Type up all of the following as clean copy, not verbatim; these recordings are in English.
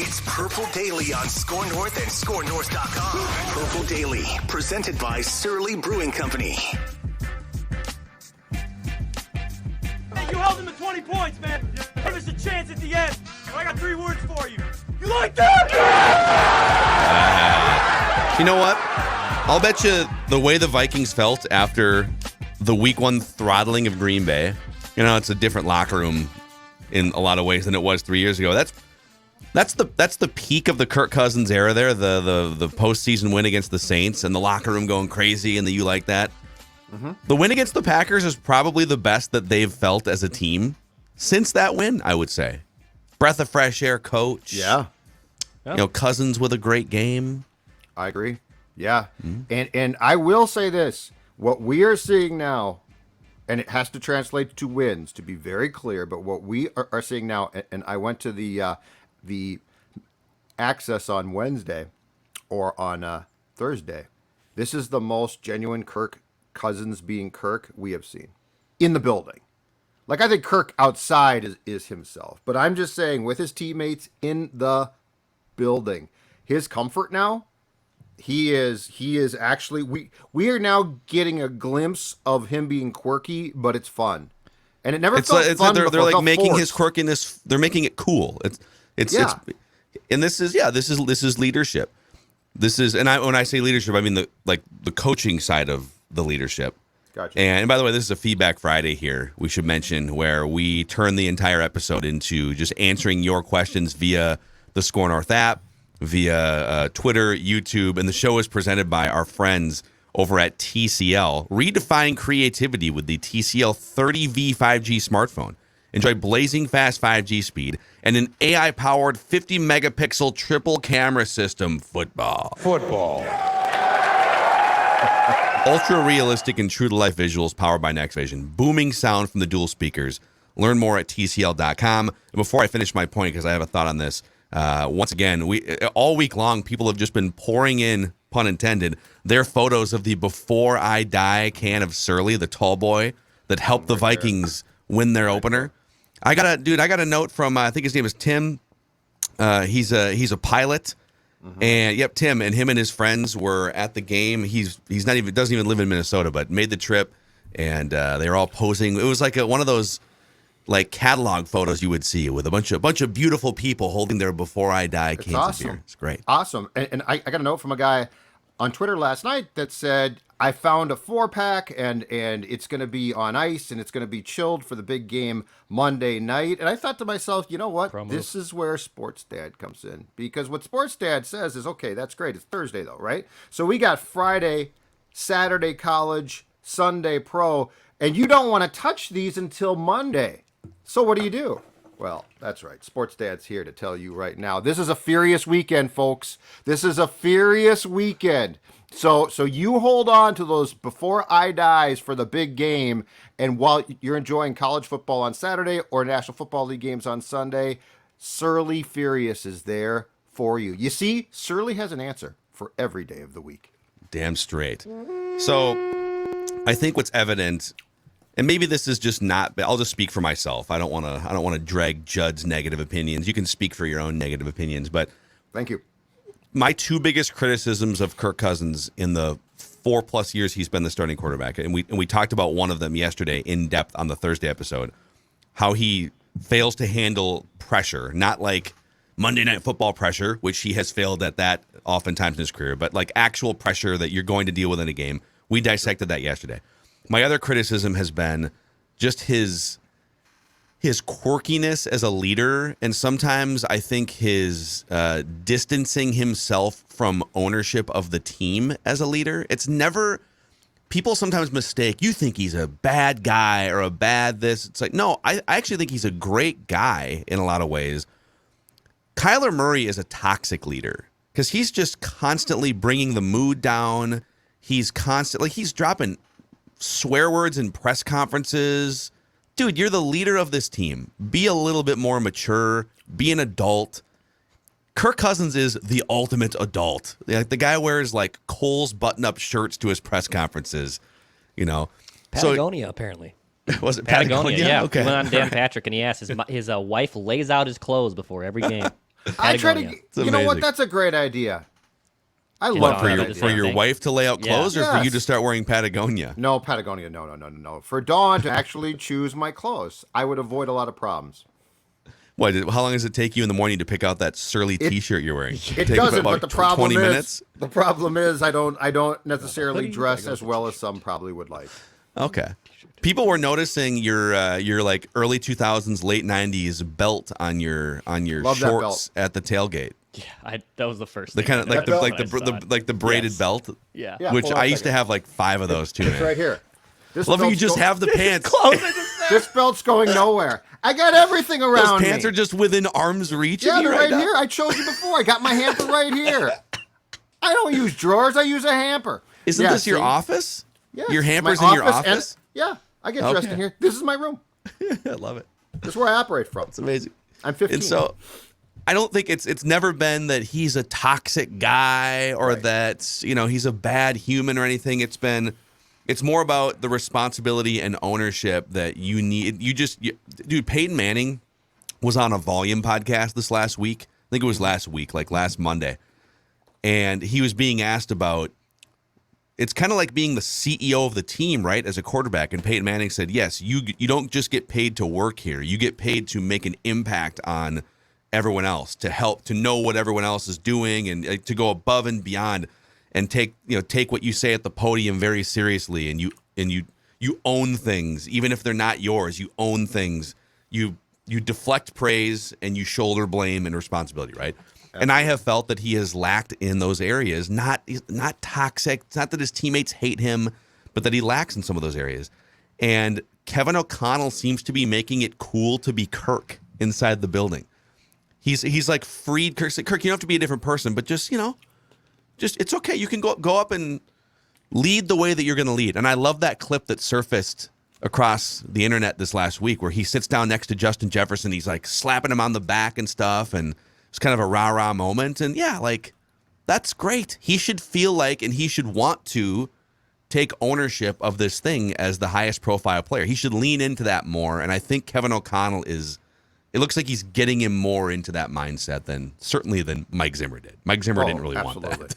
It's Purple Daily on Score North and ScoreNorth.com. Purple Daily, presented by Surly Brewing Company. You held him to 20 points, man. Give us a chance at the end. I got 3 words for you. You like that? You know what? I'll bet you the way the Vikings felt after the Week 1 throttling of Green Bay, it's a different locker room in a lot of ways than it was 3 years ago. That's the peak of the Kirk Cousins era there, the postseason win against the Saints and the locker room going crazy and the you like that. Mm-hmm. The win against the Packers is probably the best that they've felt as a team since that win, I would say. Breath of fresh air coach. Yeah. Cousins with a great game. I agree. Yeah. Mm-hmm. And I will say this. What we are seeing now, and it has to translate to wins, to be very clear, but what we are seeing now, and I went to the access on Wednesday or on Thursday, this is the most genuine Kirk Cousins being Kirk we have seen in the building. Like, I think Kirk outside is himself, but I'm just saying with his teammates in the building, his comfort now, he is actually, we are now getting a glimpse of him being quirky, but it's fun. And it never felt fun. They're before. like making forced. his quirkiness, they're making it cool. It's and this is leadership. This is, and when I say leadership, I mean the coaching side of the leadership. Gotcha. And by the way, this is a Feedback Friday here, we should mention, where we turn the entire episode into just answering your questions via the Score North app, via Twitter, YouTube, and the show is presented by our friends over at TCL. Redefine creativity with the TCL 30V 5G smartphone. Enjoy blazing fast 5G speed and an AI-powered 50-megapixel triple camera system. Football. Ultra-realistic and true-to-life visuals powered by Next Vision. Booming sound from the dual speakers. Learn more at TCL.com. And before I finish my point, because I have a thought on this, once again, all week long, people have just been pouring in, pun intended, their photos of the Before I Die can of Surly, the tall boy that helped the Vikings win their opener. I got a note from, I think his name is Tim. He's a pilot. Mm-hmm. And yep, Tim, and him and his friends were at the game. He's doesn't even live in Minnesota, but made the trip, and they were all posing. It was like one of those like catalog photos you would see with a bunch of beautiful people holding their Before I Die cans of beer. It's great. Awesome. And I got a note from a guy on Twitter last night that said, I found a 4-pack and it's going to be on ice and it's going to be chilled for the big game Monday night. And I thought to myself, you know what? This is where Sports Dad comes in, because what Sports Dad says is, okay, that's great. It's Thursday though, right? So we got Friday, Saturday college, Sunday pro, and you don't want to touch these until Monday. So what do? Well, that's right. Sports Dad's here to tell you right now. This is a furious weekend, folks. This is a furious weekend. So you hold on to those Before I Dies for the big game, and while you're enjoying college football on Saturday or National Football League games on Sunday, Surly Furious is there for you. You see, Surly has an answer for every day of the week. Damn straight. So I think what's evident, and maybe this is just not, I'll just speak for myself. I don't want to drag Judd's negative opinions. You can speak for your own negative opinions, but thank you. My 2 biggest criticisms of Kirk Cousins in the 4+ years he's been the starting quarterback, and we talked about one of them yesterday in depth on the Thursday episode, how he fails to handle pressure, not like Monday Night Football pressure, which he has failed at that oftentimes in his career, but like actual pressure that you're going to deal with in a game. We dissected that yesterday. My other criticism has been just his quirkiness as a leader, and sometimes I think his distancing himself from ownership of the team as a leader. It's never, people sometimes mistake, you think he's a bad guy or a bad this. It's like, no, I actually think he's a great guy in a lot of ways. Kyler Murray is a toxic leader because he's just constantly bringing the mood down. He's dropping swear words in press conferences. Dude, you're the leader of this team. Be a little bit more mature. Be an adult. Kirk Cousins is the ultimate adult. The guy wears like Kohl's button-up shirts to his press conferences. Patagonia, apparently. Was it Patagonia? Yeah. Okay. He went on Dan Patrick and he asked his wife lays out his clothes before every game. I try to. Patagonia. You know what? amazing. That's a great idea. I What, love For that your idea. for your thing. wife to lay out Yeah. clothes, or for you Yes. to start wearing Patagonia? No, Patagonia. No. For Dawn to actually choose my clothes, I would avoid a lot of problems. How long does it take you in the morning to pick out that surly T-shirt you're wearing? It Take doesn't, about but the problem 20 is minutes. I don't necessarily hoodie, dress I go as with well as some probably would like. Okay. People were noticing your like early 2000s, late 90s belt on your Love that shorts at the tailgate. Yeah, that was the first. The thing kind I of like noticed the when I saw it. like the braided Yes. belt, Yeah. Yeah, which hold on I a used to second. have like 5 of those too. It's Man. right here. This Love how you belt's just go- have the pants. This belt's going nowhere. I got everything Those around pants me. are just within arm's reach Yeah, of you they're right right now. here. I showed you before. I got my hamper right here. I don't use drawers. I use a hamper. Isn't Yeah, this your see? office? Yeah, Your it's my hamper's in your and- office? yeah, I get dressed Okay. in here. This is my room. I love it. This is where I operate from. It's amazing. I'm 15. And so I don't think it's never been that he's a toxic guy or Right. that, he's a bad human or anything. It's more about the responsibility and ownership that you need. Dude, Peyton Manning was on a Volume podcast this last week. I think it was last week, like last Monday. And he was being asked about, it's kind of like being the CEO of the team, right, as a quarterback. And Peyton Manning said, yes, you don't just get paid to work here. You get paid to make an impact on everyone else, to help, to know what everyone else is doing, and to go above and beyond, and take what you say at the podium very seriously. And you own things, even if they're not yours. You own things. You deflect praise and you shoulder blame and responsibility, right? And I have felt that he has lacked in those areas. He's not toxic. It's not that his teammates hate him, but that he lacks in some of those areas. And Kevin O'Connell seems to be making it cool to be Kirk inside the building. He's like freed Kirk. Said, Kirk, you don't have to be a different person, but just it's okay. You can go up and lead the way that you're going to lead. And I love that clip that surfaced across the internet this last week where he sits down next to Justin Jefferson. He's like slapping him on the back and stuff, and it's kind of a rah-rah moment. And yeah, like, that's great. He should feel like, and he should want to take ownership of this thing as the highest profile player. He should lean into that more. And I think Kevin O'Connell it looks like he's getting him more into that mindset than Mike Zimmer did. Mike Zimmer didn't really want that.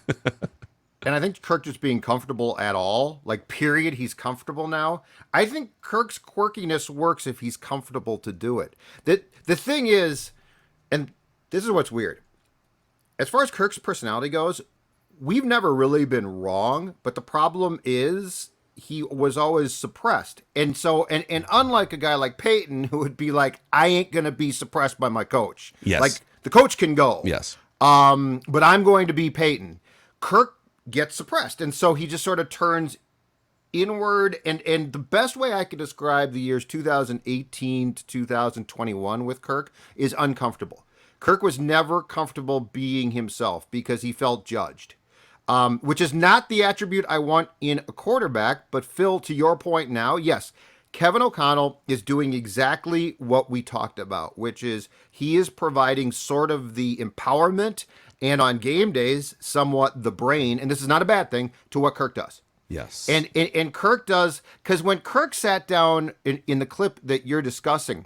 And I think Kirk just being comfortable at all, like period, he's comfortable now. I think Kirk's quirkiness works if he's comfortable to do it. The thing is, and this is what's weird. As far as Kirk's personality goes, we've never really been wrong, but the problem is he was always suppressed. And so, and unlike a guy like Peyton, who would be like, I ain't going to be suppressed by my coach. Yes. Like, the coach can go. Yes. But I'm going to be Peyton. Kirk gets suppressed. And so he just sort of turns inward. And the best way I could describe the years 2018 to 2021 with Kirk is uncomfortable. Kirk was never comfortable being himself because he felt judged, which is not the attribute I want in a quarterback. But Phil, to your point now, yes, Kevin O'Connell is doing exactly what we talked about, which is he is providing sort of the empowerment and on game days, somewhat the brain, and this is not a bad thing, to what Kirk does. Yes. And Kirk does, because when Kirk sat down in the clip that you're discussing,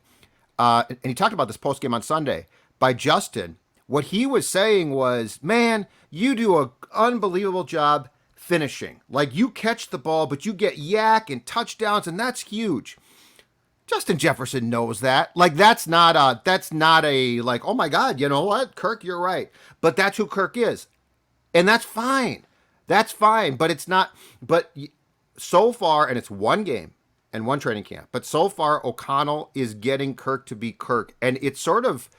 and he talked about this postgame on Sunday, by Justin, what he was saying was, man, you do an unbelievable job finishing. Like, you catch the ball, but you get yak and touchdowns, and that's huge. Justin Jefferson knows that. Like, that's not a like, oh my God, you know what, Kirk, you're right. But that's who Kirk is. And that's fine. That's fine. But it's not, but so far, and it's one game and one training camp, but so far O'Connell is getting Kirk to be Kirk. And it's sort of,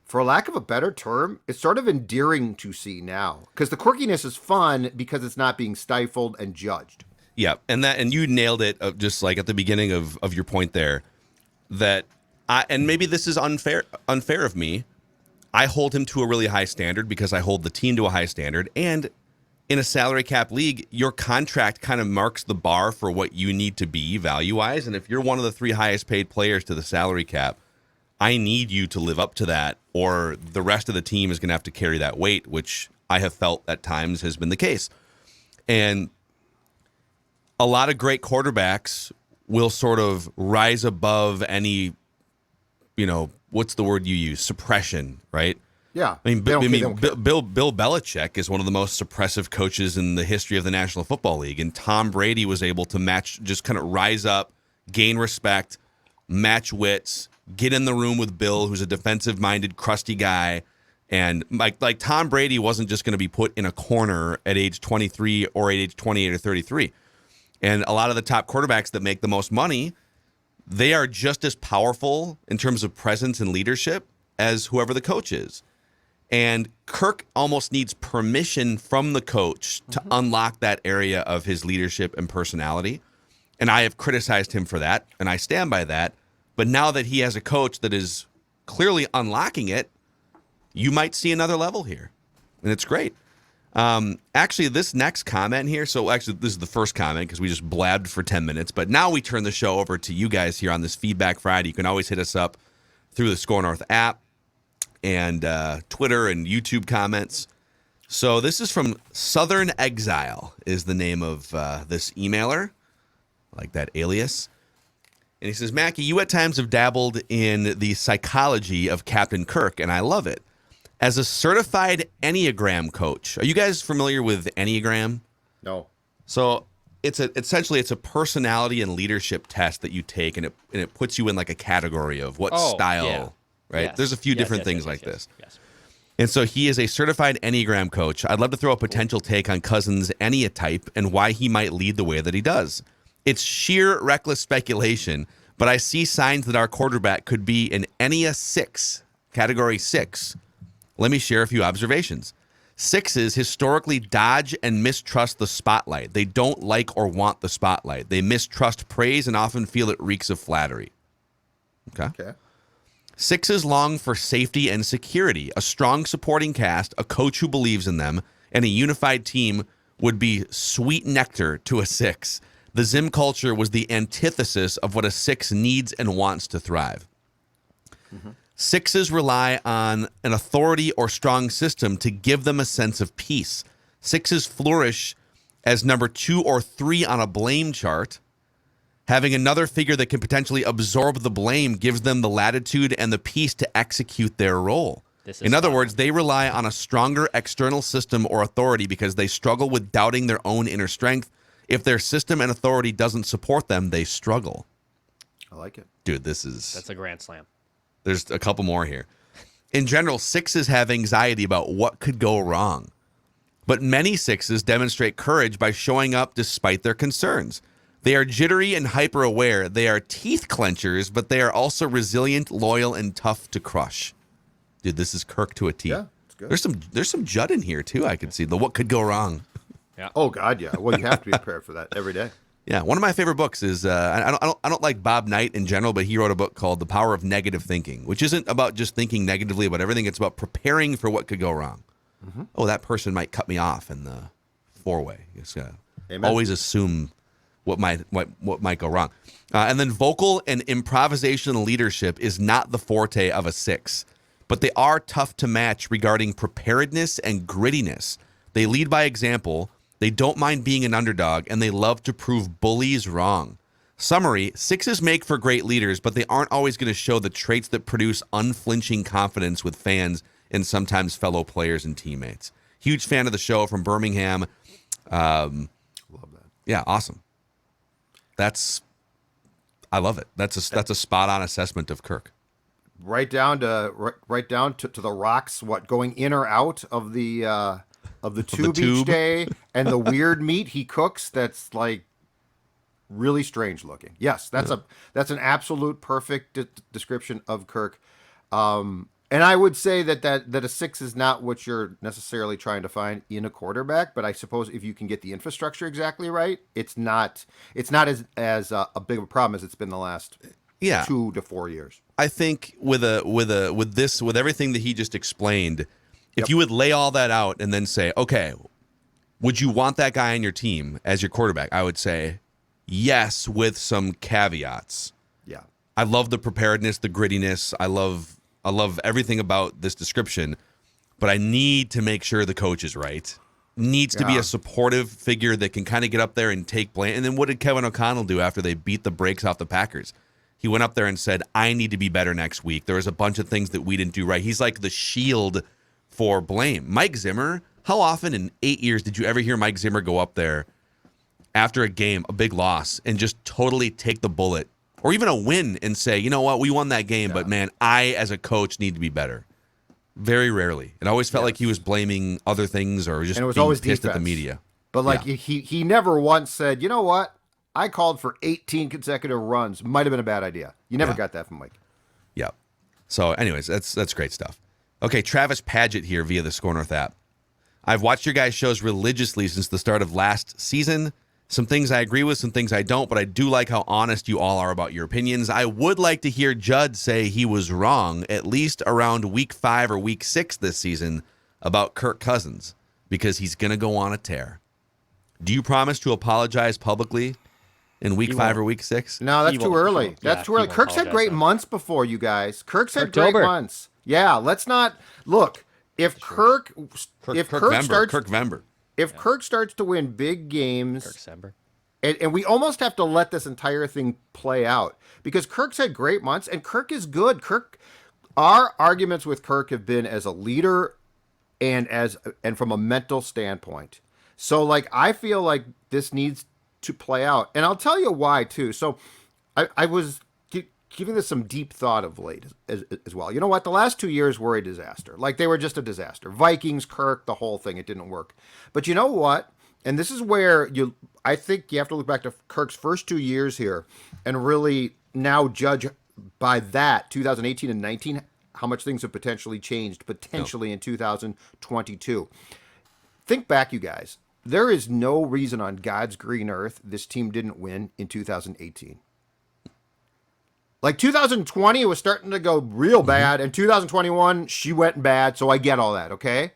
for lack of a better term, it's sort of endearing to see now. Because the quirkiness is fun because it's not being stifled and judged. Yeah, and you nailed it just like at the beginning of your point there, that and maybe this is unfair of me. I hold him to a really high standard because I hold the team to a high standard, and in a salary cap league, your contract kind of marks the bar for what you need to be value-wise, and if you're one of the 3 highest paid players to the salary cap, I need you to live up to that, or the rest of the team is going to have to carry that weight, which I have felt at times has been the case. And a lot of great quarterbacks will sort of rise above any, what's the word you use? Suppression, right? Yeah. I mean, They don't- they Bill, don't care. Bill Belichick is one of the most suppressive coaches in the history of the National Football League, and Tom Brady was able to just kind of rise up, gain respect, match wits, get in the room with Bill, who's a defensive-minded, crusty guy, and like Tom Brady wasn't just going to be put in a corner at age 23 or at age 28 or 33. And a lot of the top quarterbacks that make the most money, they are just as powerful in terms of presence and leadership as whoever the coach is. And Kirk almost needs permission from the coach to unlock that area of his leadership and personality. And I have criticized him for that, and I stand by that. But now that he has a coach that is clearly unlocking it, you might see another level here. And it's great. Actually, this next comment here, so actually this is the first comment because we just blabbed for 10 minutes. But now we turn the show over to you guys here on this Feedback Friday. You can always hit us up through the Score North app and Twitter and YouTube comments. So this is from Southern Exile is the name of this emailer. I like that alias. And he says, Mackie, you at times have dabbled in the psychology of Captain Kirk, and I love it. As a certified Enneagram coach, are you guys familiar with Enneagram? No. So essentially it's a personality and leadership test that you take, and it puts you in like a category of what style, yeah. right? Yes. There's a few Yes, different yes, things yes, like yes, this. yes. And so he is a certified Enneagram coach. I'd love to throw a potential take on Cousins' Enneatype and why he might lead the way that he does. It's sheer reckless speculation, but I see signs that our quarterback could be an Ennea 6, category 6. Let me share a few observations. 6s historically dodge and mistrust the spotlight. They don't like or want the spotlight. They mistrust praise and often feel it reeks of flattery. Okay. 6s long for safety and security. A strong supporting cast, a coach who believes in them, and a unified team would be sweet nectar to a 6. The Zim culture was the antithesis of what a 6 needs and wants to thrive. 6s rely on an authority or strong system to give them a sense of peace. 6s flourish as number 2 or 3 on a blame chart. Having another figure that can potentially absorb the blame gives them the latitude and the peace to execute their role. In other words, they rely on a stronger external system or authority because they struggle with doubting their own inner strength. If their system and authority doesn't support them, they struggle. I like it. Dude, that's a grand slam. There's a couple more here. In general, 6s have anxiety about what could go wrong. But many 6s demonstrate courage by showing up despite their concerns. They are jittery and hyper-aware. They are teeth clenchers, but they are also resilient, loyal, and tough to crush. Dude, this is Kirk to a T. Yeah, it's good. There's some Judd in here, too, I could see. The what could go wrong. Yeah. Oh, God, yeah. Well, you have to be prepared for that every day. Yeah, one of my favorite books is I don't like Bob Knight in general, but he wrote a book called The Power of Negative Thinking, which isn't about just thinking negatively about everything. It's about preparing for what could go wrong. Oh, that person might cut me off in the four-way. It's, always assume what might go wrong. And then vocal and improvisational leadership is not the forte of a 6, but they are tough to match regarding preparedness and grittiness. They lead by example. They don't mind being an underdog, and they love to prove bullies wrong. Summary, 6s make for great leaders, but they aren't always going to show the traits that produce unflinching confidence with fans and sometimes fellow players and teammates. Huge fan of the show from Birmingham. Love that. Yeah, awesome. I love it. That's a spot-on assessment of Kirk. Right down to the rocks. What, going in or out of the tube each day, and the weird meat he cooks that's like really strange looking. Yes, that's an absolute perfect description of Kirk. And I would say that a 6 is not what you're necessarily trying to find in a quarterback, but I suppose if you can get the infrastructure exactly right, it's not as a big of a problem as it's been the last 2 to 4 years. I think with everything that he just explained, if you would lay all that out and then say, okay, would you want that guy on your team as your quarterback? I would say yes, with some caveats. Yeah. I love the preparedness, the grittiness. I love everything about this description, but I need to make sure the coach is right. Needs to be a supportive figure that can kind of get up there and take blame. And then what did Kevin O'Connell do after they beat the brakes off the Packers? He went up there and said, I need to be better next week. There was a bunch of things that we didn't do right. He's like the shield for blame. Mike Zimmer, how often in 8 years did you ever hear Mike Zimmer go up there after a game, a big loss, and just totally take the bullet, or even a win, and say, you know what, we won that game, but man, I as a coach need to be better? Very rarely. It always felt like he was blaming other things or just and it was being always pissed defense. at the media. But like he never once said, you know what, I called for 18 consecutive runs. Might have been a bad idea. You never got that from Mike. Yeah. So anyways, that's great stuff. Okay, Travis Paget here via the Score North app. I've watched your guys' shows religiously since the start of last season. Some things I agree with, some things I don't, but I do like how honest you all are about your opinions. I would like to hear Judd say he was wrong, at least around week 5 or week 6 this season, about Kirk Cousins, because he's going to go on a tear. Do you promise to apologize publicly in week 5 or week 6? No, that's too early. That's too early. Kirk's had great months before, you guys. Kirk's had great months. Yeah, let's not look. If Kirk starts to win big games, and we almost have to let this entire thing play out, because Kirk's had great months and Kirk is good. Our arguments with Kirk have been as a leader and from a mental standpoint. So like, I feel like this needs to play out, and I'll tell you why too. So I was giving this some deep thought of late as well. You know what? The last 2 years were a disaster. Like, they were just a disaster. Vikings, Kirk, the whole thing. It didn't work. But you know what? And this is where I think you have to look back to Kirk's first 2 years here and really now judge by that, 2018 and 19, how much things have potentially changed, in 2022. Think back, you guys. There is no reason on God's green earth this team didn't win in 2018. Like 2020, it was starting to go real bad, and 2021, she went bad, so I get all that, okay?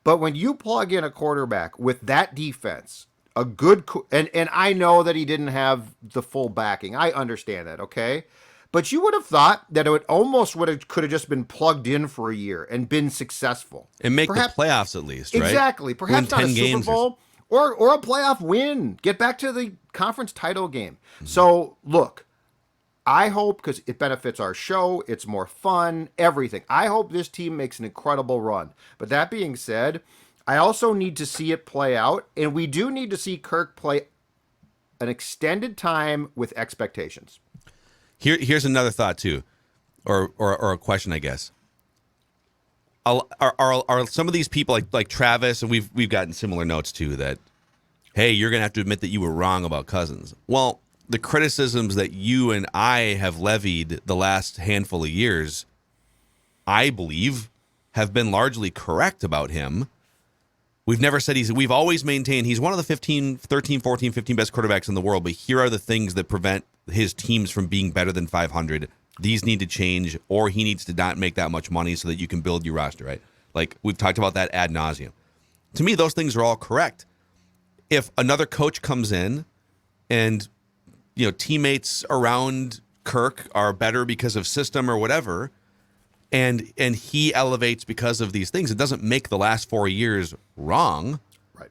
But when you plug in a quarterback with that defense, a good, and I know that he didn't have the full backing. I understand that, okay? But you would have thought that it could have just been plugged in for a year and been successful. And make the playoffs at least, right? Exactly. Perhaps not a Super Bowl or a playoff win. Get back to the conference title game. Mm-hmm. So, look. I hope, because it benefits our show, it's more fun, everything. I hope this team makes an incredible run. But that being said, I also need to see it play out, and we do need to see Kirk play an extended time with expectations. Here's another thought too, or a question, I guess. Are some of these people like Travis, and we've gotten similar notes too, that, hey, you're gonna have to admit that you were wrong about Cousins. Well, the criticisms that you and I have levied the last handful of years, I believe, have been largely correct about him. We've never said we've always maintained he's one of the 15 best quarterbacks in the world, but here are the things that prevent his teams from being better than 500. These need to change, or he needs to not make that much money so that you can build your roster, right? Like, we've talked about that ad nauseum. To me, those things are all correct. If another coach comes in and teammates around Kirk are better because of system or whatever, and he elevates because of these things, it doesn't make the last 4 years wrong. Right.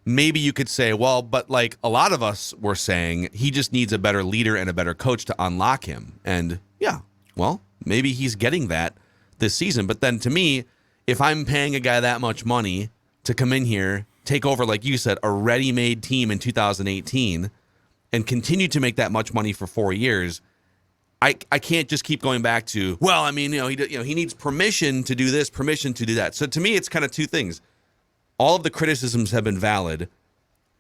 Maybe you could say, well, but like a lot of us were saying, he just needs a better leader and a better coach to unlock him. And yeah, well, maybe he's getting that this season. But then to me, if I'm paying a guy that much money to come in here, take over, like you said, a ready-made team in 2018, and continue to make that much money for 4 years, I can't just keep going back to, well, I mean, he needs permission to do this, permission to do that. So to me, it's kind of two things. All of the criticisms have been valid.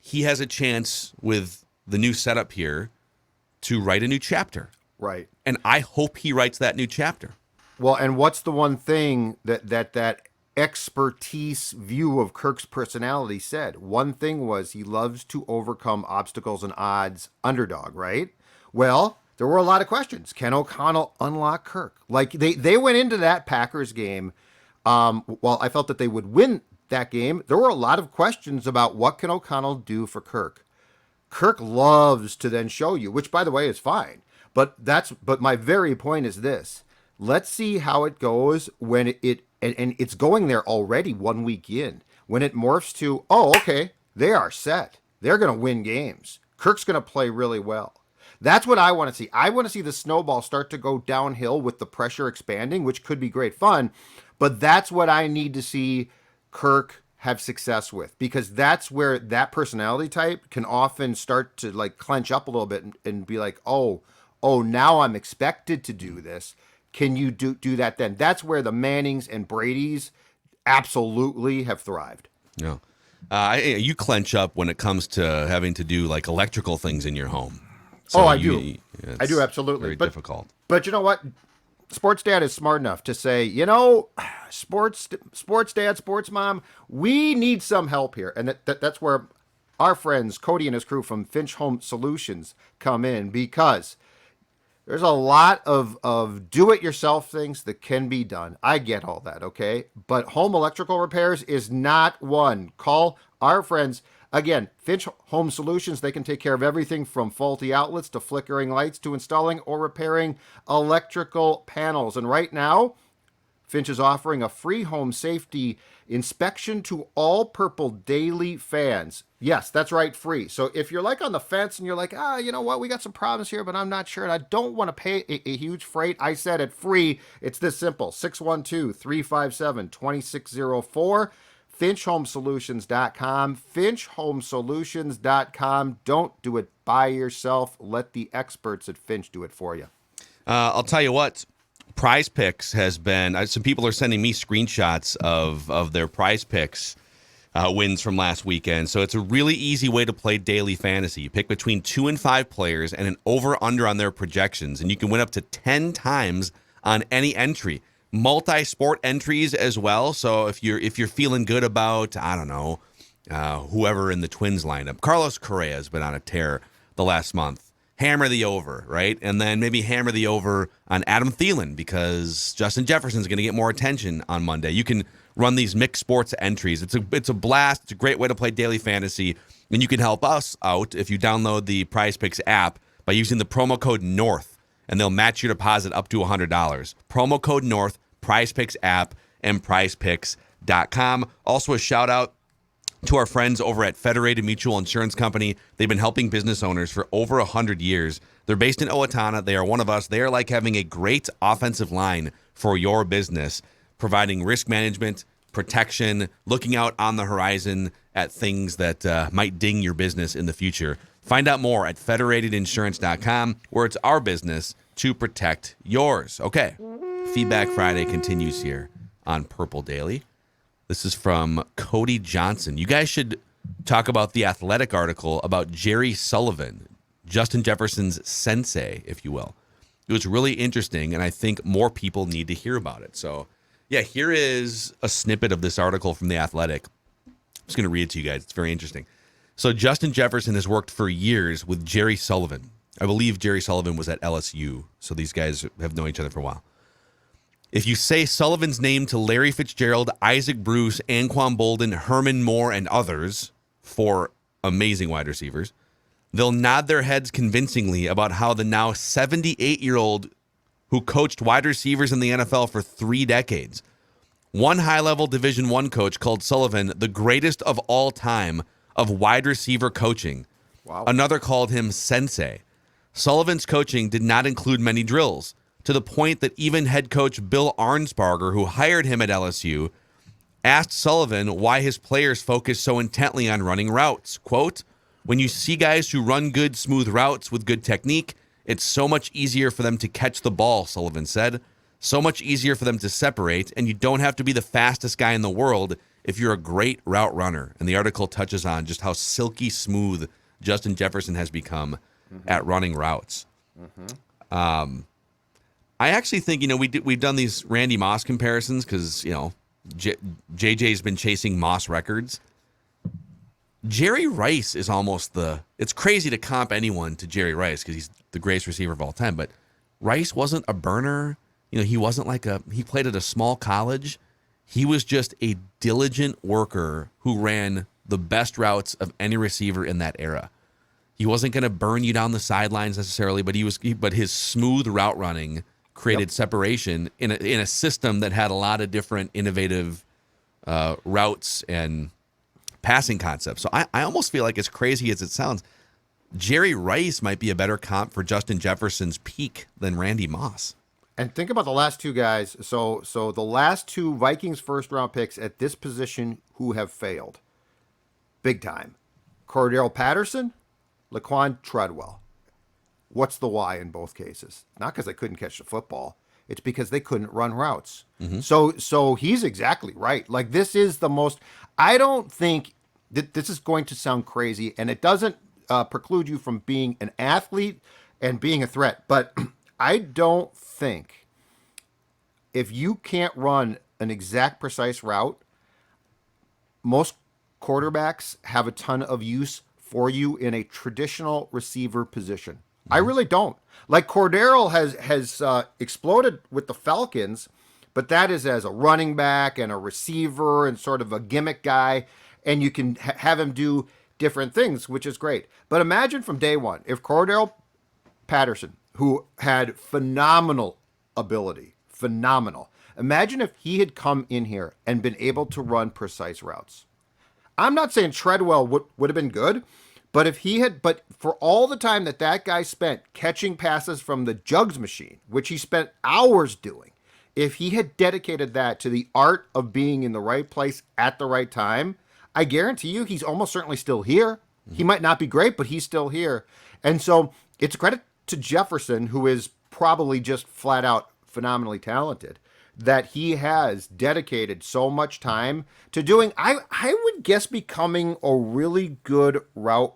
He has a chance with the new setup here to write a new chapter. Right. And I hope he writes that new chapter. Well, and what's the one thing that expertise view of Kirk's personality said? One thing was he loves to overcome obstacles and odds, underdog, right? Well, there were a lot of questions. Can O'Connell unlock Kirk? Like, they went into that Packers game. While I felt that they would win that game, there were a lot of questions about what can O'Connell do for Kirk. Kirk loves to then show you, which, by the way, is fine. But my very point is this. Let's see how it goes when and it's going there already 1 week in. When it morphs to, oh, okay, they are set. They're going to win games. Kirk's going to play really well. That's what I want to see. I want to see the snowball start to go downhill with the pressure expanding, which could be great fun. But that's what I need to see Kirk have success with, because that's where that personality type can often start to like clench up a little bit and be like, oh, now I'm expected to do this. Can you do that then? That's where the Mannings and Bradys absolutely have thrived. Yeah. You clench up when it comes to having to do like electrical things in your home. So I do. I do, absolutely. Very difficult. But you know what? Sports Dad is smart enough to say, sports dad, sports mom, we need some help here. And that's where our friends, Cody and his crew from Finch Home Solutions, come in, because there's a lot of do-it-yourself things that can be done. I get all that, okay? But home electrical repairs is not one. Call our friends. Again, Finch Home Solutions, they can take care of everything from faulty outlets to flickering lights to installing or repairing electrical panels. And right now, Finch is offering a free home safety inspection to all Purple Daily fans. Yes, that's right, free. So if you're like on the fence and you're like, you know what, we got some problems here, but I'm not sure and I don't want to pay a huge freight, I said it free. It's this simple, 612-357-2604. FinchHomeSolutions.com. FinchHomeSolutions.com. Don't do it by yourself. Let the experts at Finch do it for you. I'll tell you what. Prize Picks has been. Some people are sending me screenshots of their Prize Picks wins from last weekend. So it's a really easy way to play daily fantasy. You pick between 2 and 5 players and an over/under on their projections, and you can win up to 10 times on any entry. Multi-sport entries as well. So if you're feeling good about, I don't know, whoever in the Twins lineup, Carlos Correa has been on a tear the last month. Hammer the over, right? And then maybe hammer the over on Adam Thielen because Justin Jefferson is going to get more attention on Monday. You can run these mixed sports entries. It's a blast. It's a great way to play daily fantasy, and you can help us out if you download the Prize Picks app by using the promo code NORTH. And they'll match your deposit up to $100. Promo code NORTH, Prize Picks app, and prizepicks.com. Also, a shout out to our friends over at Federated Mutual Insurance Company. They've been helping business owners for over 100 years. They're based in Owatonna. They are one of us. They are like having a great offensive line for your business, providing risk management, protection, looking out on the horizon at things that might ding your business in the future. Find out more at federatedinsurance.com, where it's our business to protect yours. Okay, Feedback Friday continues here on Purple Daily. This is from Cody Johnson. You guys should talk about the Athletic article about Jerry Sullivan, Justin Jefferson's sensei, if you will. It was really interesting, and I think more people need to hear about it. So, yeah, here is a snippet of this article from the Athletic. I'm just going to read it to you guys. It's very interesting. So Justin Jefferson has worked for years with Jerry Sullivan. I believe Jerry Sullivan was at LSU, so these guys have known each other for a while. If you say Sullivan's name to Larry Fitzgerald, Isaac Bruce, Anquan Bolden, Herman Moore, and others, 4 amazing wide receivers, they'll nod their heads convincingly about how the now 78-year-old who coached wide receivers in the NFL for 3 decades. One high-level Division I coach called Sullivan the greatest of all time of wide receiver coaching. Wow. Another called him sensei. Sullivan's coaching did not include many drills, to the point that even head coach Bill Arnsparger, who hired him at LSU, asked Sullivan why his players focus so intently on running routes. Quote, "When you see guys who run good, smooth routes with good technique, it's so much easier for them to catch the ball," Sullivan said. "So much easier for them to separate, and you don't have to be the fastest guy in the world if you're a great route runner." And the article touches on just how silky smooth Justin Jefferson has become at running routes. I actually think, we've done these Randy Moss comparisons because, JJ's been chasing Moss records. Jerry Rice is almost it's crazy to comp anyone to Jerry Rice because he's the greatest receiver of all time, but Rice wasn't a burner. He wasn't he played at a small college. He was just a diligent worker who ran the best routes of any receiver in that era. He wasn't going to burn you down the sidelines necessarily, but but his smooth route running created separation in a system that had a lot of different innovative routes and passing concepts. So I almost feel like, as crazy as it sounds, Jerry Rice might be a better comp for Justin Jefferson's peak than Randy Moss. And think about the last two guys. So the last two Vikings first-round picks at this position who have failed, big time. Cordell Patterson, Laquan Treadwell. What's the why in both cases? Not because they couldn't catch the football. It's because they couldn't run routes. Mm-hmm. So he's exactly right. Like, this is the most. I don't think that this is going to sound crazy, and it doesn't preclude you from being an athlete and being a threat, but I don't think if you can't run an exact precise route, most quarterbacks have a ton of use for you in a traditional receiver position. Mm-hmm. I really don't. Like, Cordero has exploded with the Falcons, but that is as a running back and a receiver and sort of a gimmick guy, and you can have him do different things, which is great. But imagine from day one, if Cordell Patterson, who had phenomenal ability, imagine if he had come in here and been able to run precise routes. I'm not saying Treadwell would have been good, but if he had, but for all the time that guy spent catching passes from the jugs machine, which he spent hours doing, if he had dedicated that to the art of being in the right place at the right time, I guarantee you he's almost certainly still here. Mm-hmm. He might not be great, but he's still here. And so it's a credit to Jefferson, who is probably just flat out phenomenally talented, that he has dedicated so much time to doing, I would guess becoming a really good route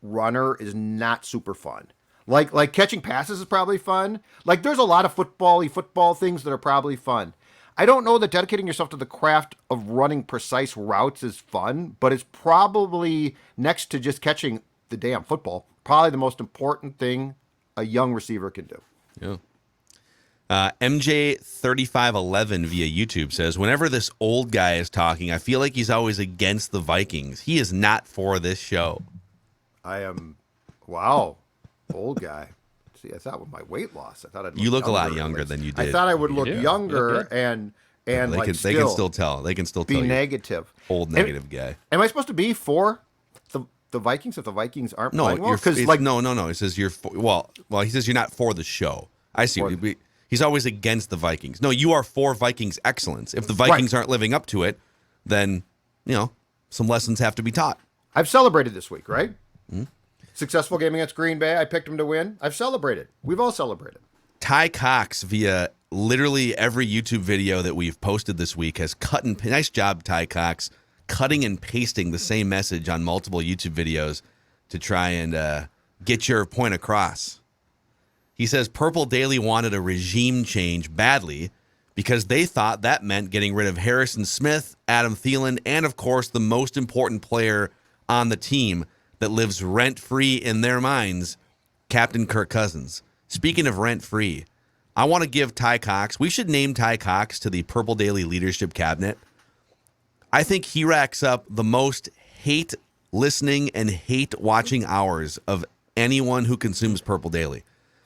runner is not super fun. Like catching passes is probably fun. Like, there's a lot of football things that are probably fun. I don't know that dedicating yourself to the craft of running precise routes is fun, but it's probably, next to just catching the damn football, probably the most important thing a young receiver can do. Yeah. MJ3511 via YouTube says, whenever this old guy is talking, I feel like he's always against the Vikings. He is not for this show. I am. Wow. Old guy. See, I thought with my weight loss, I thought I'd look You look a lot younger than you did. I thought I would look younger and they like can still tell. They can still tell be you. negative. Old negative guy. Am I supposed to be for the Vikings if the Vikings aren't playing well? No. It says you're for, well. He says you're not for the show. I see. He's always against the Vikings. No, you are for Vikings excellence. If the Vikings aren't living up to it, then some lessons have to be taught. I've celebrated this week, right? Mm-hmm. Successful game against Green Bay. I picked them to win. I've celebrated. We've all celebrated. Ty Cox, via literally every YouTube video that we've posted this week, has cut and nice job, Ty Cox, cutting and pasting the same message on multiple YouTube videos to try and get your point across. He says Purple Daily wanted a regime change badly because they thought that meant getting rid of Harrison Smith, Adam Thielen, and, of course, the most important player on the team that lives rent-free in their minds, Captain Kirk Cousins. Speaking of rent-free, I want to give Ty Cox, we should name Ty Cox to the Purple Daily Leadership Cabinet. I think he racks up the most hate listening and hate watching hours of anyone who consumes Purple Daily.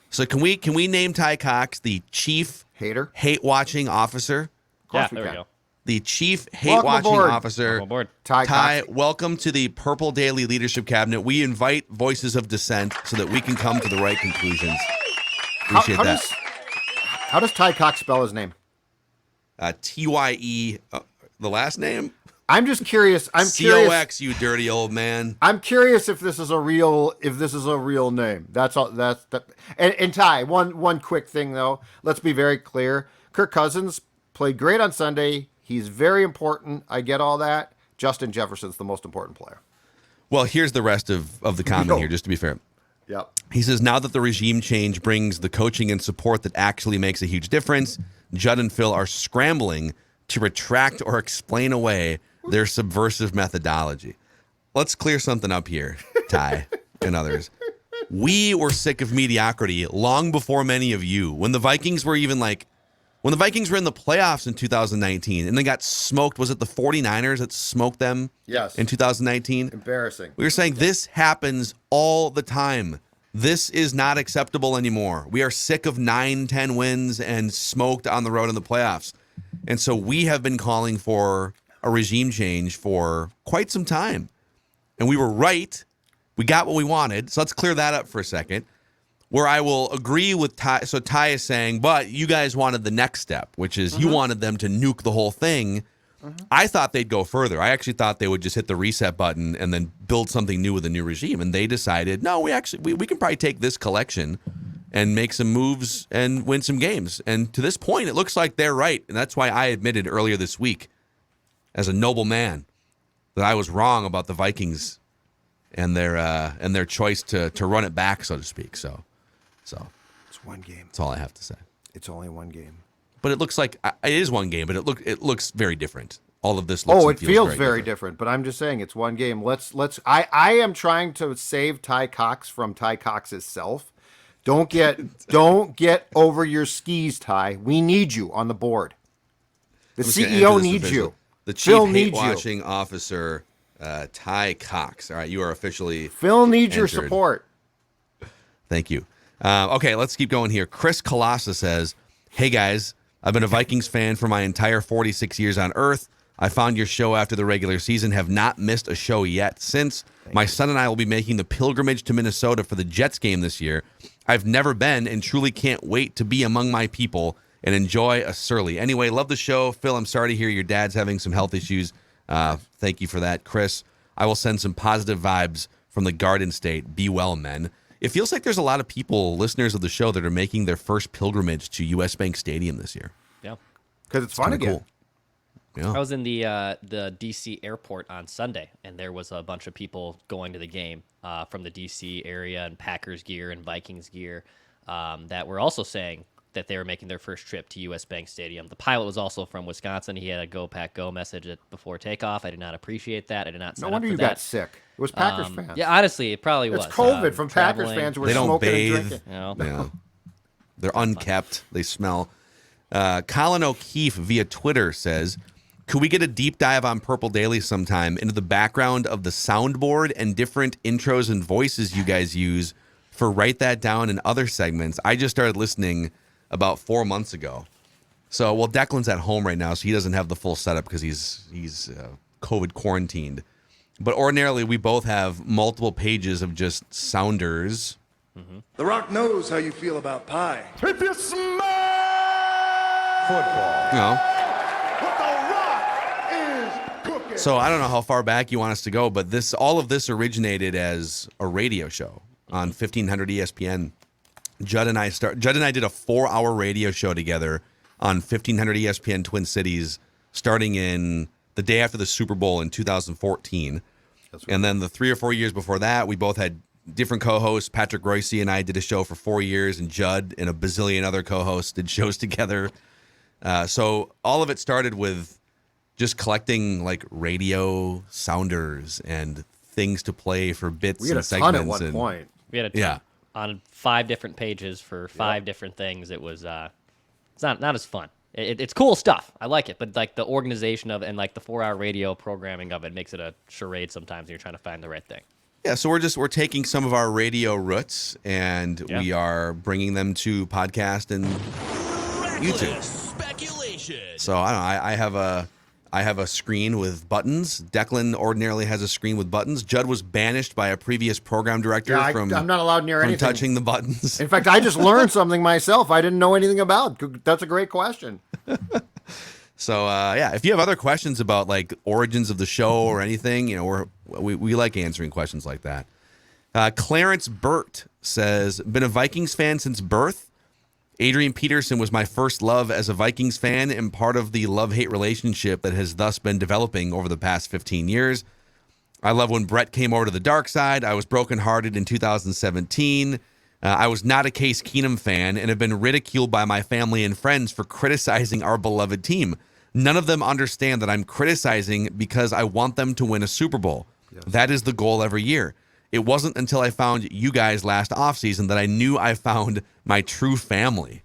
So can we name Ty Cox the chief hate watching officer? Yeah, there we go. The chief hate watching officer. Welcome aboard. Ty, welcome to the Purple Daily Leadership Cabinet. We invite voices of dissent so that we can come to the right conclusions. Appreciate that. How does Ty Cox spell his name? T-Y-E, the last name? I'm just curious. C-O-X, you dirty old man. I'm curious if this is a real name. That's all. And Ty, one quick thing though. Let's be very clear. Kirk Cousins played great on Sunday. He's very important. I get all that. Justin Jefferson's the most important player. Well, here's the rest of the comment here, just to be fair. Yep. He says, now that the regime change brings the coaching and support that actually makes a huge difference, Judd and Phil are scrambling to retract or explain away their subversive methodology. Let's clear something up here, Ty and others. We were sick of mediocrity long before many of you. When the Vikings were in the playoffs in 2019 and they got smoked, was it the 49ers that smoked them? Yes. In 2019? Embarrassing. We were saying this happens all the time. This is not acceptable anymore. We are sick of 9-10 wins and smoked on the road in the playoffs. And so we have been calling for a regime change for quite some time. And we were right. We got what we wanted. So let's clear that up for a second. where I will agree with Ty. So Ty is saying, but you guys wanted the next step, which is you wanted them to nuke the whole thing. I thought they'd go further. I actually thought they would just hit the reset button and then build something new with a new regime. And they decided, no, we can probably take this collection and make some moves and win some games. And to this point, it looks like they're right. And that's why I admitted earlier this week, as a noble man, that I was wrong about the Vikings and their choice to run it back, so to speak. So it's one game. That's all I have to say. It's only one game. But it looks like it is one game, but it looks very different. All of this looks it feels very different. But I'm just saying it's one game. I am trying to save Ty Cox from Ty Cox's self. Don't get over your skis, Ty. We need you on the board. The CEO needs you. The chief hate-watching officer, Ty Cox. All right, you are officially Phil needs your support. Thank you. Okay, let's keep going here. Chris Colossus says, hey, guys, I've been a Vikings fan for my entire 46 years on Earth. I found your show after the regular season, have not missed a show yet since. My son and I will be making the pilgrimage to Minnesota for the Jets game this year. I've never been and truly can't wait to be among my people and enjoy a Surly. Anyway, love the show. Phil, I'm sorry to hear your dad's having some health issues. Thank you for that. Chris, I will send some positive vibes from the Garden State. Be well, men. It feels like there's a lot of people, listeners of the show, that are making their first pilgrimage to US Bank Stadium this year. Yeah. Because it's fun again. Cool. Yeah. I was in the D.C. airport on Sunday, and there was a bunch of people going to the game from the D.C. area and Packers gear and Vikings gear that were also saying that they were making their first trip to US Bank Stadium. The pilot was also from Wisconsin. He had a Go Pack Go message before takeoff. I did not appreciate that. I did not sign No wonder up for you that. got sick. It was Packers fans. Yeah, honestly, it probably was. It's COVID from traveling. Packers fans who were They don't smoking bathe. and drinking. You know? Yeah. They're unkept. They smell. Colin O'Keefe via Twitter says, could we get a deep dive on Purple Daily sometime into the background of the soundboard and different intros and voices you guys use for Write That Down and other segments? I just started listening about 4 months ago. So, well, Declan's at home right now, so he doesn't have the full setup because he's COVID quarantined. But ordinarily, we both have multiple pages of just sounders. Mm-hmm. The Rock knows how you feel about pie. If you smell football, You know. What the Rock is cooking. So I don't know how far back you want us to go, but all of this originated as a radio show on 1500 ESPN. Judd and I did a 4-hour radio show together on 1500 ESPN Twin Cities, starting in the day after the Super Bowl in 2014. And then the 3 or 4 years before that, we both had different co-hosts. Patrick Royce and I did a show for 4 years, and Judd and a bazillion other co-hosts did shows together. So all of it started with just collecting like radio sounders and things to play for bits We had and a ton segments. at one point. We had a ton. Yeah. On 5 different pages for 5 different things. It was it's not as fun. It's cool stuff. I like it, but like the organization of it and like the 4-hour radio programming of it makes it a charade sometimes when you're trying to find the right thing. Yeah, so we're taking some of our radio roots and we are bringing them to podcast and YouTube. Speculation. So I don't know. I have a screen with buttons. Declan ordinarily has a screen with buttons. Judd was banished by a previous program director from I'm not allowed near from anything. touching the buttons. In fact, I just learned something myself I didn't know anything about. That's a great question. So if you have other questions about like origins of the show or anything, you know, we like answering questions like that. Clarence Burt says, been a Vikings fan since birth. Adrian Peterson was my first love as a Vikings fan and part of the love-hate relationship that has thus been developing over the past 15 years. I love when Brett came over to the dark side. I was brokenhearted in 2017. I was not a Case Keenum fan and have been ridiculed by my family and friends for criticizing our beloved team. None of them understand that I'm criticizing because I want them to win a Super Bowl. Yes. That is the goal every year. It wasn't until I found you guys last offseason that I knew I found my true family.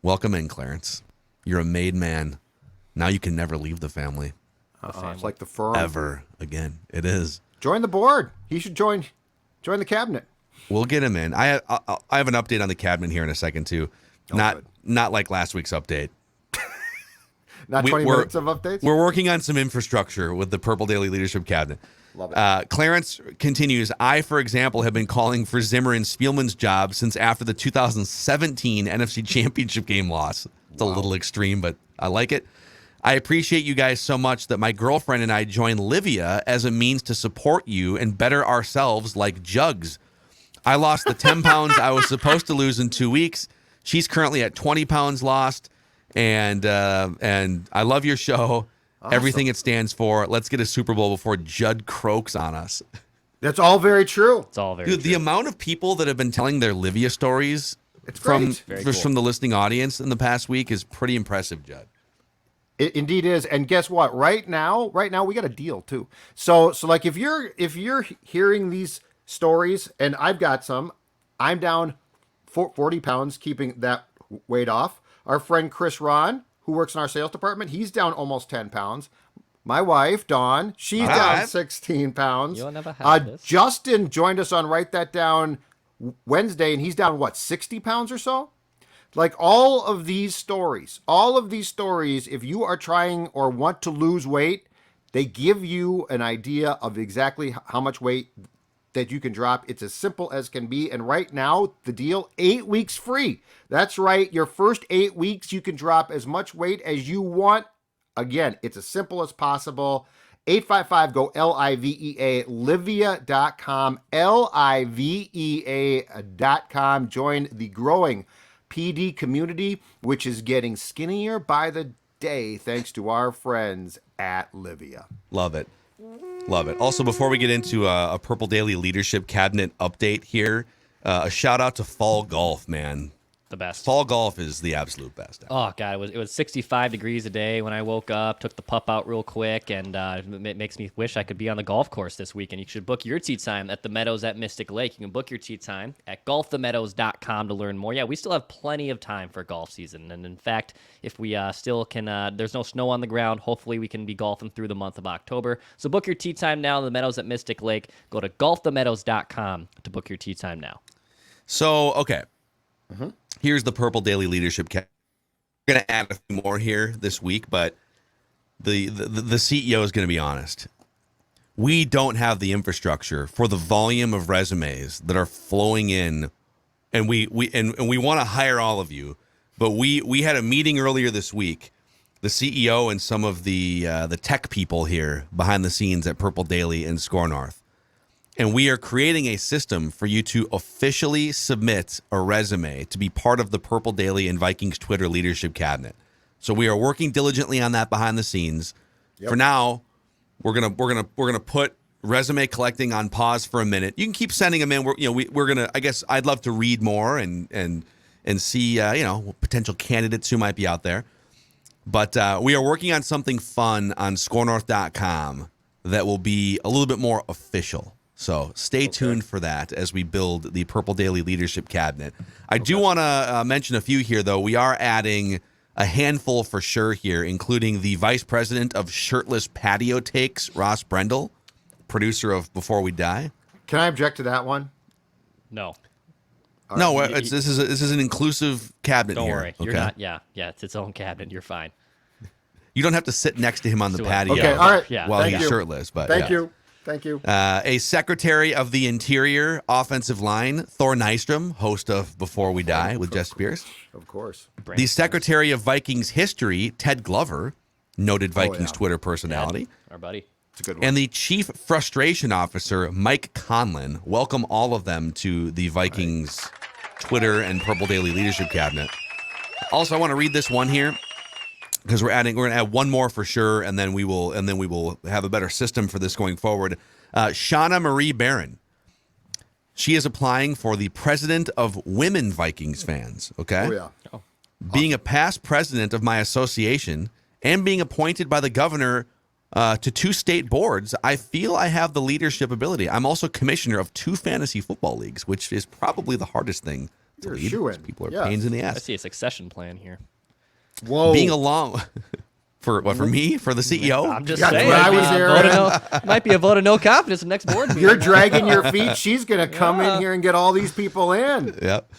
Welcome in, Clarence. You're a made man. Now you can never leave the family. It's like the firm. Ever again. It is. Join the board. He should join the cabinet. We'll get him in. I have an update on the cabinet here in a second, too. Not like last week's update. Not 20 minutes of updates? We're working on some infrastructure with the Purple Daily Leadership Cabinet. Love it. Clarence continues, I, for example, have been calling for Zimmer and Spielman's job since after the 2017 NFC Championship game loss. It's a little extreme, but I like it. I appreciate you guys so much that my girlfriend and I joined Livia as a means to support you and better ourselves like jugs. I lost the 10 pounds I was supposed to lose in 2 weeks. She's currently at 20 pounds lost, and I love your show. Awesome. Everything it stands for. Let's get a Super Bowl before Judd croaks on us. That's all very true. It's all very Dude, true. the amount of people that have been telling their Livia stories It's from great. from the listening audience in the past week is pretty impressive, Judd. It indeed is. And guess what? Right now we got a deal too. So like if you're hearing these stories, and I've got some, I'm down 40 pounds, keeping that weight off. Our friend Chris Ron, who works in our sales department, he's down almost 10 pounds. My wife, Dawn, she's down 16 pounds. You'll never have this. Justin joined us on Write That Down Wednesday, and he's down, 60 pounds or so? Like all of these stories, if you are trying or want to lose weight, they give you an idea of exactly how much weight that you can drop. It's as simple as can be. And right now, the deal, 8 weeks free. That's right. Your first 8 weeks, you can drop as much weight as you want. Again, it's as simple as possible. 855-GO-LIVEA, Livia.com, LIVEA.com. Join the growing PD community, which is getting skinnier by the day thanks to our friends at Livia. Love it. Love it. Also, before we get into a Purple Daily Leadership Cabinet update here, a shout out to fall golf, man. The best. Fall golf is the absolute best. Oh God, it was 65 degrees a day when I woke up. Took the pup out real quick, and it makes me wish I could be on the golf course this weekend. You should book your tee time at the Meadows at Mystic Lake. You can book your tee time at golfthemeadows.com to learn more. Yeah, we still have plenty of time for golf season, and in fact, if we still can, there's no snow on the ground. Hopefully, we can be golfing through the month of October. So book your tee time now. The Meadows at Mystic Lake. Go to golfthemeadows.com to book your tee time now. So okay. Here's the Purple Daily Leadership Cabinet. We're going to add a few more here this week, but the CEO is going to be honest. We don't have the infrastructure for the volume of resumes that are flowing in, and we want to hire all of you. But we had a meeting earlier this week, the CEO and some of the tech people here behind the scenes at Purple Daily and Score North. And we are creating a system for you to officially submit a resume to be part of the Purple Daily and Vikings Twitter Leadership Cabinet. So we are working diligently on that behind the scenes. Yep. For now, we're gonna put resume collecting on pause for a minute. You can keep sending them in. We're gonna. I guess I'd love to read more and see potential candidates who might be out there. But we are working on something fun on ScoreNorth.com that will be a little bit more official. So stay tuned for that as we build the Purple Daily Leadership Cabinet. I do want to mention a few here, though. We are adding a handful for sure here, including the Vice President of Shirtless Patio Takes, Ross Brendel, producer of Before We Die. Can I object to that one? No. No, this is an inclusive cabinet Don't here. worry. You're not. Yeah, it's its own cabinet. You're fine. You don't have to sit next to him on the patio Okay, all right. Yeah. while Thank he's you. shirtless. But Thank you. A Secretary of the Interior Offensive Line, Thor Nystrom, host of Before We Die with Jess Spears. Of course. The Secretary of Vikings History, Ted Glover, noted Vikings Twitter personality. Our buddy. It's a good one. And the Chief Frustration Officer, Mike Conlin. Welcome all of them to the Vikings Twitter and Purple Daily Leadership Cabinet. Also, I want to read this one here, because we're going to add one more for sure, and then we will have a better system for this going forward. Shauna Marie Barron. She is applying for the president of Women Vikings Fans. Okay. Oh yeah. Being a past president of my association and being appointed by the governor to 2 state boards, I feel I have the leadership ability. I'm also commissioner of 2 fantasy football leagues, which is probably the hardest thing to You're a lead. shoo-in. People are Yes. pains in the I ass. see a succession plan here. Whoa. Being along for me, for the CEO. I'm just Yeah, saying. when I was there- Might be a vote of no confidence in the next board meeting. You're dragging your feet. She's going to come in here and get all these people in. Yep.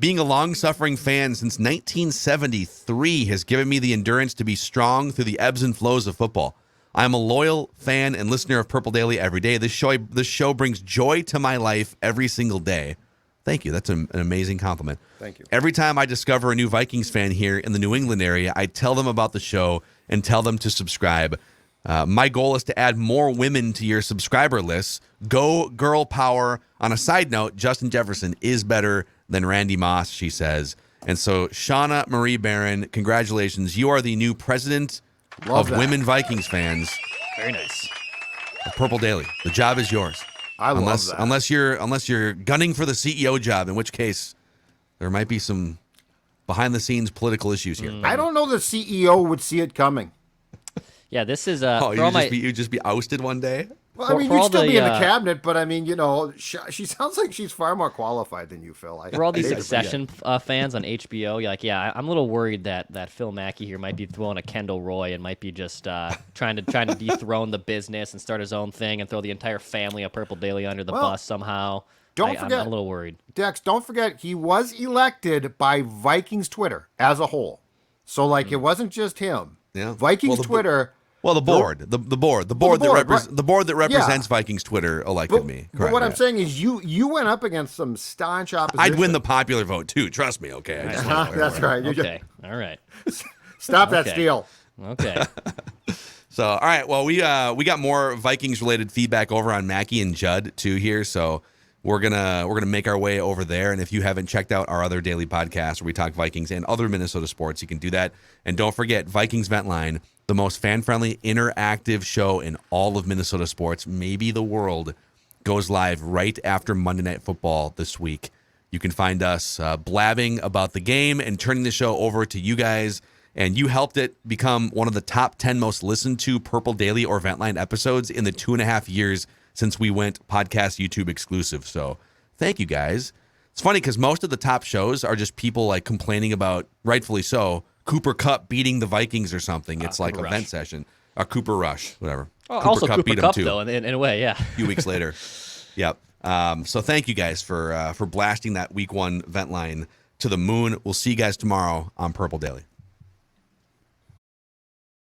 Being a long-suffering fan since 1973 has given me the endurance to be strong through the ebbs and flows of football. I'm a loyal fan and listener of Purple Daily every day. This show brings joy to my life every single day. Thank you. That's an amazing compliment. Thank you. Every time I discover a new Vikings fan here in the New England area, I tell them about the show and tell them to subscribe. My goal is to add more women to your subscriber lists. Go girl power. On a side note, Justin Jefferson is better than Randy Moss, she says. And so, Shauna Marie Barron, congratulations. You are the new president of Women Vikings fans. Very nice. Of Purple Daily. The job is yours. I love that. Unless you're gunning for the CEO job, in which case there might be some behind-the-scenes political issues here. I don't know the CEO would see it coming. Yeah, this is you'd just be ousted one day. Well, For- I mean, for you'd all still the, be in the cabinet, but I mean, she sounds like she's far more qualified than you, Phil. For all these Succession fans on HBO, you're like, yeah, I'm a little worried that Phil Mackey here might be throwing a Kendall Roy and might be just trying to dethrone the business and start his own thing and throw the entire family of Purple Daily under the bus somehow. Don't forget, I'm a little worried. Dex, don't forget, he was elected by Vikings Twitter as a whole. So, it wasn't just him. Yeah. Vikings Twitter. Well, the board that represents Vikings Twitter elected me. But what I'm saying is, you went up against some staunch opposition. I'd win the popular vote too. Trust me. Okay. That's right. Okay. All right. Stop that steal. Okay. So, all right. Well, we got more Vikings related feedback over on Mackie and Judd too here. So we're gonna make our way over there. And if you haven't checked out our other daily podcast where we talk Vikings and other Minnesota sports, you can do that. And don't forget Vikings Vent Line, the most fan-friendly, interactive show in all of Minnesota sports, maybe the world, goes live right after Monday Night Football this week. You can find us blabbing about the game and turning the show over to you guys. And you helped it become one of the top 10 most listened to Purple Daily or Ventline episodes in the 2.5 years since we went podcast YouTube exclusive. So thank you guys. It's funny because most of the top shows are just people complaining about, rightfully so, Cooper Kupp beating the Vikings or something. It's like a vent session. Cooper Rush, whatever. Also Cooper beat him Kupp, too. though, in a way, yeah. A few weeks later. Yep. So thank you guys for blasting that week 1 vent line to the moon. We'll see you guys tomorrow on Purple Daily.